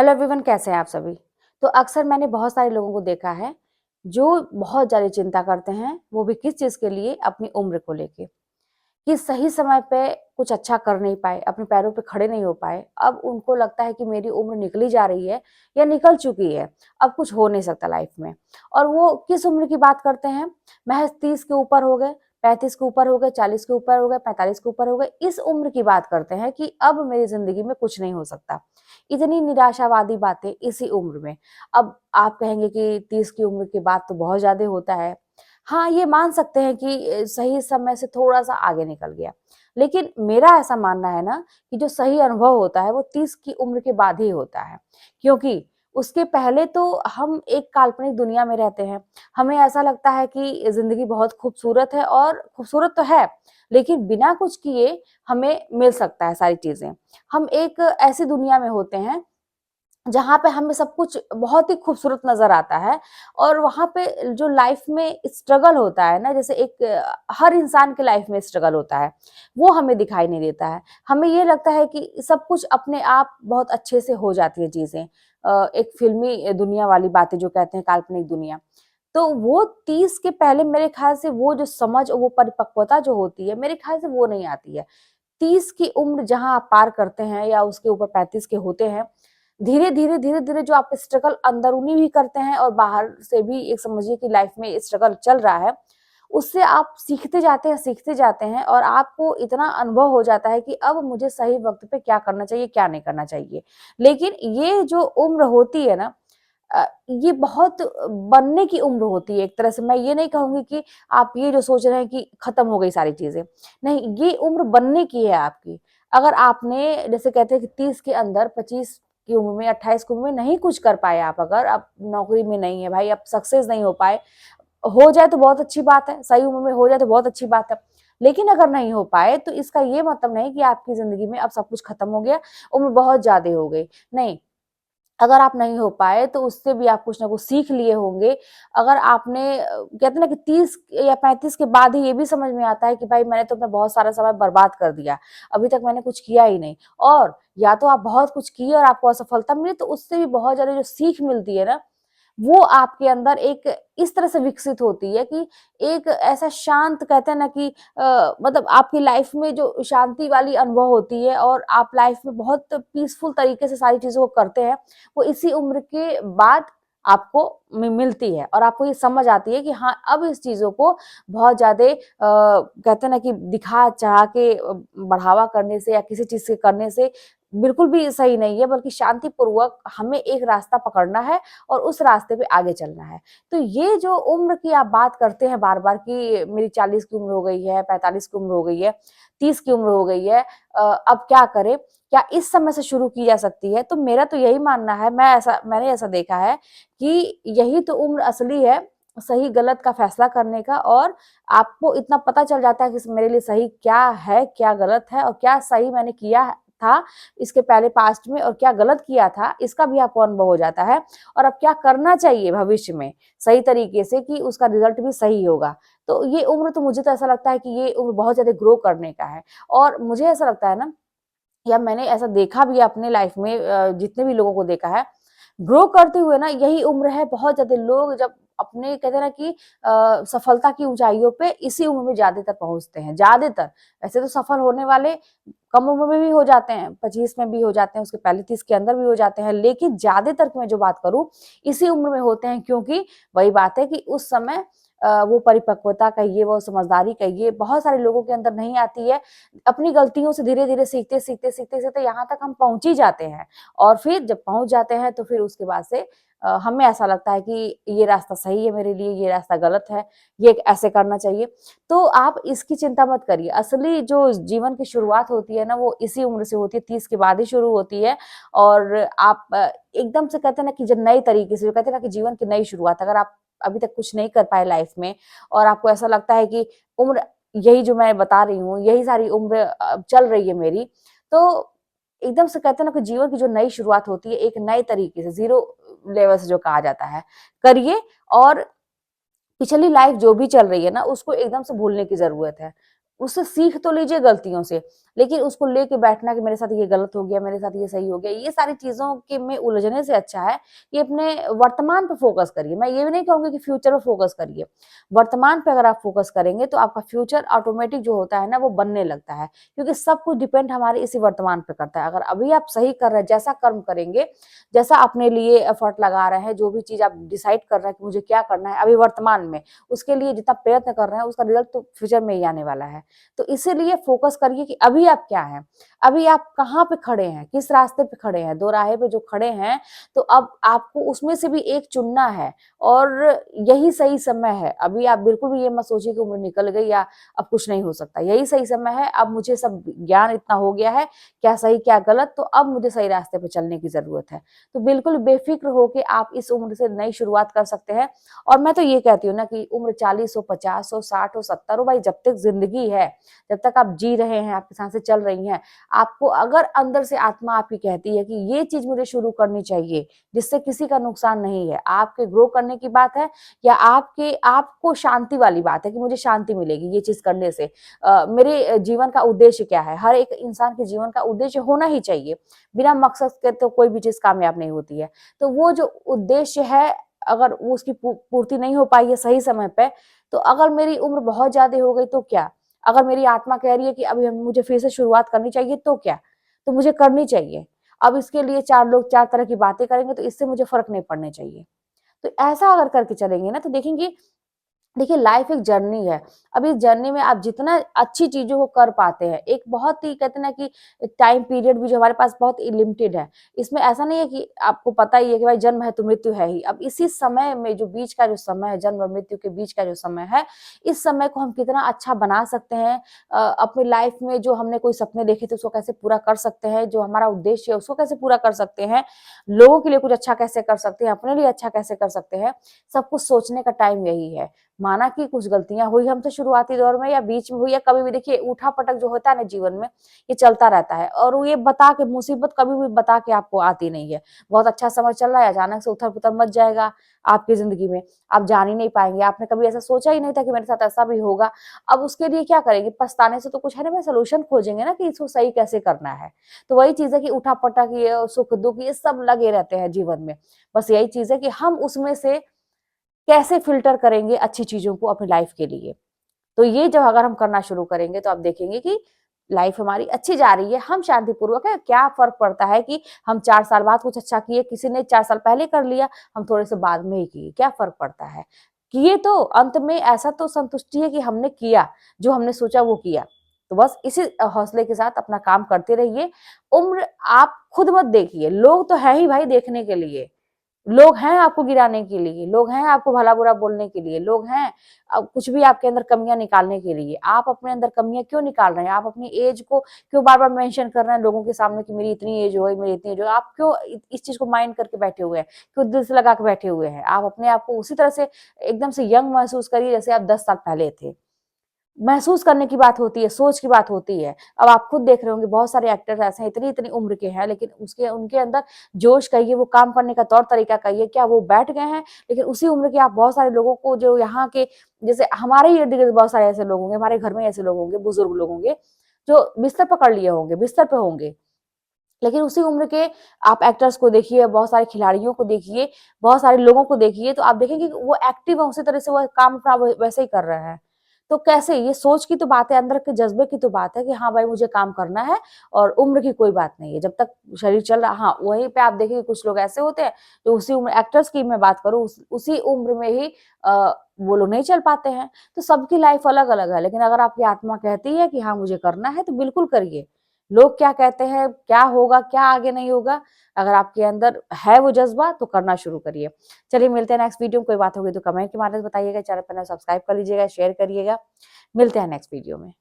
Hello everyone, कैसे हैं आप सभी। तो अक्सर मैंने बहुत सारे लोगों को देखा है जो बहुत ज़्यादा चिंता करते हैं, वो भी किस चीज़ के लिए, अपनी उम्र को लेके, कि सही समय पे कुछ अच्छा कर नहीं पाए, अपने पैरों पे खड़े नहीं हो पाए। अब उनको लगता है कि मेरी उम्र निकली जा रही है या निकल चुकी है, अब कुछ हो नहीं सकता लाइफ में। और वो किस उम्र की बात करते हैं? महज़ 30 के ऊपर हो गए, 35 के ऊपर हो गए, 40 के ऊपर हो गए, 45 के ऊपर हो गए, इस उम्र की बात करते हैं कि अब मेरी ज़िंदगी में कुछ नहीं हो सकता। इतनी निराशावादी बातें इसी उम्र में। अब आप कहेंगे कि 30 की उम्र के बाद तो बहुत ज़्यादा होता है। हाँ, ये मान सकते हैं कि सही समय से थोड़ा-सा आगे निकल गया। लेकिन मेरा ऐसा मानना है ना कि जो सही अनुभव होता है वो 30 की उम्र के बाद ही होता है। क्योंकि उसके पहले तो हम एक काल्पनिक दुनिया में रहते हैं। हमें ऐसा लगता है कि ज़िंदगी बहुत खूबसूरत है और खूबसूरत तो है, लेकिन बिना कुछ किए हमें मिल सकता है सारी चीज़ें। हम एक ऐसी दुनिया में होते हैं जहाँ पे हमें सब कुछ बहुत ही खूबसूरत नज़र आता है और वहाँ पे जो लाइफ में स्ट्रगल होता है ना, जैसे एक हर इंसान के लाइफ में स्ट्रगल होता है, वो हमें दिखाई नहीं देता है। हमें ये लगता है कि सब कुछ अपने आप बहुत अच्छे से हो जाती है चीज़ें। एक फ़िल्मी दुनिया वाली बातें जो कहते हैं काल्पनिक दुनिया। तो वो 30 के पहले मेरे ख़्याल से वो जो समझ और वो परिपक्वता जो होती है, मेरे ख़्याल से वो नहीं आती है। 30 की उम्र जहाँ आप पार करते हैं या उसके ऊपर 35 के होते हैं, धीरे-धीरे, धीरे-धीरे जो आप स्ट्रगल अंदरूनी भी करते हैं और बाहर से भी एक समझिए कि लाइफ में स्ट्रगल चल रहा है, उससे आप सीखते जाते हैं और आपको इतना अनुभव हो जाता है कि अब मुझे सही वक़्त पे क्या करना चाहिए, क्या नहीं करना चाहिए। लेकिन ये जो उम्र होती है ना, ये बहुत बनने की उम्र होती है एक तरह से। मैं ये नहीं कहूँगी कि आप ये जो सोच रहे हैं कि खत्म हो गई सारी चीज़ें, नहीं, ये उम्र बनने की है आपकी। अगर आपने जैसे कहते हैं कि 30 के अंदर 25 की उम्र में, 28 की उम्र में नहीं कुछ कर पाए आप, अगर आप नौकरी में नहीं है भाई, आप सक्सेस नहीं हो पाए, हो जाए तो बहुत अच्छी बात है, सही उम्र में हो जाए तो बहुत अच्छी बात है। लेकिन अगर नहीं हो पाए तो इसका ये मतलब नहीं कि आपकी ज़िंदगी में अब सब कुछ खत्म हो गया, उम्र बहुत ज़्यादा हो गई। नहीं, अगर आप नहीं हो पाए तो उससे भी आप कुछ ना कुछ सीख लिए होंगे। अगर आपने कहते हैं ना कि 30 या 35 के बाद ही ये भी समझ में आता है कि भाई मैंने तो अपना बहुत सारा समय बर्बाद कर दिया, अभी तक मैंने कुछ किया ही नहीं। और या तो आप बहुत कुछ किए और आपको असफलता मिली, तो उससे भी बहुत ज़्यादा जो सीख मिलती है ना, वो आपके अंदर एक इस तरह से विकसित होती है कि एक ऐसा शांत, कहते हैं ना कि मतलब आपकी लाइफ में जो शांति वाली अनुभव होती है और आप लाइफ में बहुत पीसफुल तरीके से सारी चीज़ों को करते हैं, वो इसी उम्र के बाद आपको मिलती है और आपको ये समझ आती है कि हाँ, अब इस चीज़ों को बहुत ज़्यादा कहते हैं ना कि दिखा-चढ़ा के बढ़ावा करने से या किसी चीज़ से करने से बिल्कुल भी सही नहीं है, बल्कि शांतिपूर्वक हमें एक रास्ता पकड़ना है और उस रास्ते पे आगे चलना है। तो ये जो उम्र की आप बात करते हैं बार-बार कि मेरी 40 की उम्र हो गई है, 45 की उम्र हो गई है, 30 की उम्र हो गई है, अब क्या करें? क्या इस समय से शुरू की जा सकती है? तो मेरा तो यही मानना है, मैंने ऐसा देखा है कि यही तो उम्र असली है, सही गलत का फैसला करने का। और आपको इतना पता चल जाता है कि मेरे लिए सही क्या है, क्या गलत है और क्या सही मैंने किया था इसके पहले पास्ट में और क्या गलत किया था, इसका भी आपको अनुभव हो जाता है। और अब क्या करना चाहिए भविष्य में सही तरीके से कि उसका रिजल्ट भी सही होगा। तो ये उम्र, तो मुझे तो ऐसा लगता है कि ये उम्र बहुत ज़्यादा ग्रो करने का है। और मुझे ऐसा लगता है ना, या मैंने ऐसा देखा भी है अपने लाइफ में, जितने भी लोगों को देखा है, ग्रो करते हुए ना यही उम्र है। बहुत ज़्यादा लोग जब अपने कहते हैं ना कि सफलता की ऊँचाइयों पे इसी उम्र में ज़्यादातर पहुँचते हैं, ज़्यादातर। वैसे तो सफल होने वाले कम उम्र में भी हो जाते हैं, 25 में भी हो जाते हैं, उसके पहले 30 के अंदर भी हो जाते हैं, लेकिन ज़्यादातर की मैं जो बात करूँ, इसी उम्र में होते हैं, क्योंकि वही बात है कि उस समय वो परिपक्वता कहिए, वो समझदारी कहिए, बहुत सारे लोगों के अंदर नहीं आती है। अपनी गलतियों से धीरे-धीरे सीखते यहाँ तक हम पहुँच ही जाते हैं। और फिर जब पहुँच जाते हैं तो फिर उसके बाद से हमें ऐसा लगता है कि ये रास्ता सही है मेरे लिए, ये रास्ता गलत है, ये ऐसे करना चाहिए। तो आप इसकी चिंता मत करिए। असली जो जीवन की शुरुआत होती है ना, वो इसी उम्र से होती है, 30 के बाद ही शुरू होती है। और आप एकदम से कहते हैं ना कि जब नए तरीके से, जो कहते हैं ना कि जीवन की नई शुरुआत, अगर आप अभी तक कुछ नहीं कर पाए लाइफ में और आपको ऐसा लगता है कि उम्र यही जो मैं बता रही हूँ, यही सारी उम्र चल रही है मेरी, तो एकदम से कहते हैं ना कि जीवन की जो नई शुरुआत होती है, एक नए तरीके से, ज़ीरो लेवल से जो कहा जाता है, करिए। और पिछली लाइफ जो भी चल रही है ना, उसको एकदम से भूलने की ज़रूरत है। उससे सीख तो लीजिए गलतियों से, लेकिन उसको लेके बैठना कि मेरे साथ ये गलत हो गया, मेरे साथ ये सही हो गया, ये सारी चीज़ों के में उलझने से अच्छा है कि अपने वर्तमान पे फ़ोकस करिए। मैं ये भी नहीं कहूँगी कि फ्यूचर पे फ़ोकस करिए। वर्तमान पे अगर आप फ़ोकस करेंगे तो आपका फ्यूचर ऑटोमेटिक जो होता है ना वो बनने लगता है, क्योंकि सब कुछ डिपेंड हमारे इसी वर्तमान पे करता है। अगर अभी आप सही कर रहे हैं, जैसा कर्म करेंगे, जैसा अपने लिए एफर्ट लगा रहे हैं, जो भी चीज़ आप डिसाइड कर रहे हैं कि मुझे क्या करना है अभी वर्तमान में, उसके लिए जितना प्रयत्न कर रहे हैं उसका रिजल्ट तो फ्यूचर में ही आने वाला है। तो इसीलिए फोकस करिए कि अभी आप क्या हैं, अभी आप कहाँ पे खड़े हैं, किस रास्ते पे खड़े हैं, दो राहे पे जो खड़े हैं, तो अब आपको उसमें से भी एक चुनना है और यही सही समय है। अभी आप बिल्कुल भी ये मत सोचिए कि उम्र निकल गई या अब कुछ नहीं हो सकता, यही सही समय है। अब मुझे सब ज्ञान इतना हो गया है, क्या सही क्या गलत, तो अब मुझे सही रास्ते पे चलने की जरूरत है। तो बिल्कुल बेफिक्र होके आप इस उम्र से नई शुरुआत कर सकते हैं। और मैं तो ये कहती हूँ ना कि उम्र 40 हो, 50 हो, 60 हो, 70 हो, भाई जब तक जिंदगी है, जब तक आप जी रहे हैं, आपकी सांसें चल रही हैं, आपको अगर अंदर से आत्मा आपकी कहती है कि ये चीज मुझे शुरू करनी चाहिए जिससे किसी का नुकसान नहीं है, आपके ग्रो करने की बात है या आपके आपको शांति वाली बात है कि मुझे शांति मिलेगी ये चीज करने से, मेरे जीवन का उद्देश्य क्या है। हर एक इंसान के जीवन का उद्देश्य होना ही चाहिए, बिना मकसद के तो कोई भी चीज कामयाब नहीं होती है। तो वो जो उद्देश्य है, अगर वो उसकी पूर्ति नहीं हो पाई है सही समय पे, तो अगर मेरी उम्र बहुत ज्यादा हो गई तो क्या, अगर मेरी आत्मा कह रही है कि अभी मुझे फिर से शुरुआत करनी चाहिए तो क्या, तो मुझे करनी चाहिए। अब इसके लिए चार लोग चार तरह की बातें करेंगे तो इससे मुझे फर्क नहीं पड़ने चाहिए। तो ऐसा अगर करके चलेंगे ना तो देखेंगे, देखिए लाइफ एक जर्नी है। अब इस जर्नी में आप जितना अच्छी चीज़ों को कर पाते हैं, एक बहुत ही कहते हैं ना कि टाइम पीरियड भी जो हमारे पास बहुत लिमिटेड है। इसमें ऐसा नहीं है कि आपको पता ही है कि भाई जन्म है तो मृत्यु है ही। अब इसी समय में जो बीच का जो समय है, जन्म और मृत्यु के बीच का जो समय है, इस समय को हम कितना अच्छा बना सकते हैं। अपनी लाइफ में जो हमने कोई सपने देखे थे उसको कैसे पूरा कर सकते हैं, जो हमारा उद्देश्य है उसको कैसे पूरा कर सकते हैं, लोगों के लिए कुछ अच्छा कैसे कर सकते हैं, अपने लिए अच्छा कैसे कर सकते हैं, सब कुछ सोचने का टाइम यही है। माना कि कुछ गलतियां हुई हमसे शुरुआती दौर में या बीच में हुई या कभी भी, देखिए उठा पटक जो होता है ना जीवन में, ये चलता रहता है और ये बता के मुसीबत कभी भी बता के आपको आती नहीं है। बहुत अच्छा समय चल रहा है, अचानक से उथल पुथल मच जाएगा आपकी जिंदगी में, आप जान ही नहीं पाएंगे, आपने कभी ऐसा सोचा ही नहीं था कि मेरे साथ ऐसा भी होगा। अब उसके लिए क्या करेंगे, पछताने से तो कुछ है ना, मैं सोल्यूशन खोजेंगे ना कि इसको सही कैसे करना है। तो वही चीज है कि उठा पटक ये सुख दुख ये सब लगे रहते हैं जीवन में। बस यही चीज है कि हम उसमें से कैसे फ़िल्टर करेंगे अच्छी चीज़ों को अपनी लाइफ़ के लिए। तो ये जब अगर हम करना शुरू करेंगे तो आप देखेंगे कि लाइफ़ हमारी अच्छी जा रही है, हम शांतिपूर्वक है। क्या फ़र्क पड़ता है कि हम 4 साल बाद कुछ अच्छा किए, किसी ने 4 साल पहले कर लिया, हम थोड़े से बाद में ही किए, क्या फ़र्क पड़ता है? किए तो अंत में ऐसा तो संतुष्टि है कि हमने किया, जो हमने सोचा वो किया। तो बस इसी हौसले के साथ अपना काम करते रहिए। उम्र आप खुद मत देखिए, लोग तो हैं ही भाई देखने के लिए। लोग हैं आपको गिराने के लिए, लोग हैं आपको भला-बुरा बोलने के लिए, लोग हैं कुछ भी आपके अंदर कमियाँ निकालने के लिए। आप अपने अंदर कमियाँ क्यों निकाल रहे हैं? आप अपनी एज को क्यों बार-बार मेंशन कर रहे हैं लोगों के सामने कि मेरी इतनी एज हो गई, मेरी इतनी एज हो गई। आप क्यों इस चीज़ को माइंड करके बैठे हुए हैं? क्यों दिल से लगा के बैठे हुए हैं? आप अपने आप को उसी तरह से एकदम से यंग महसूस करिए जैसे आप 10 साल पहले थे। महसूस करने की बात होती है, सोच की बात होती है। अब आप खुद देख रहे होंगे बहुत सारे एक्टर्स ऐसे हैं, इतनी-इतनी उम्र के हैं, लेकिन उसके उनके अंदर जोश कहिए, वो काम करने का तौर-तरीका कहिए, क्या वो बैठ गए हैं? लेकिन उसी उम्र के आप बहुत सारे लोगों को जो यहाँ के, जैसे हमारे ही इर्द-गिर्द बहुत सारे ऐसे लोग होंगे, हमारे घर में ऐसे लोग होंगे, बुजुर्ग लोग होंगे, जो बिस्तर पकड़ लिए होंगे, बिस्तर पे होंगे। लेकिन उसी उम्र के आप एक्टर्स को देखिए, बहुत सारे खिलाड़ियों को देखिए, बहुत सारे लोगों को देखिए, तो आप देखेंगे कि वो एक्टिव है, उसी तरह से वो काम अपना वैसे ही कर रहे हैं। तो कैसे, ये सोच की तो बात है, अंदर के जज़्बे की तो बात है कि हाँ भाई मुझे काम करना है और उम्र की कोई बात नहीं है। जब तक शरीर चल रहा, हाँ, वहीं पे आप देखेंगे कुछ लोग ऐसे होते हैं जो उसी उम्र, एक्टर्स की मैं बात करूँ, उसी उम्र में ही वो लोग नहीं चल पाते हैं। तो सबकी लाइफ अलग-अलग है, लेकिन अगर आपकी आत्मा कहती है कि हाँ मुझे करना है तो बिल्कुल करिए। लोग क्या कहते हैं, क्या होगा, क्या आगे नहीं होगा, अगर आपके अंदर है वो जज़्बा तो करना शुरू करिए। चलिए मिलते हैं नेक्स्ट वीडियो में, कोई बात होगी तो कमेंट के माध्यम से बताइएगा, चैनल पर नए सब्सक्राइब कर लीजिएगा, शेयर करिएगा। मिलते हैं नेक्स्ट वीडियो में।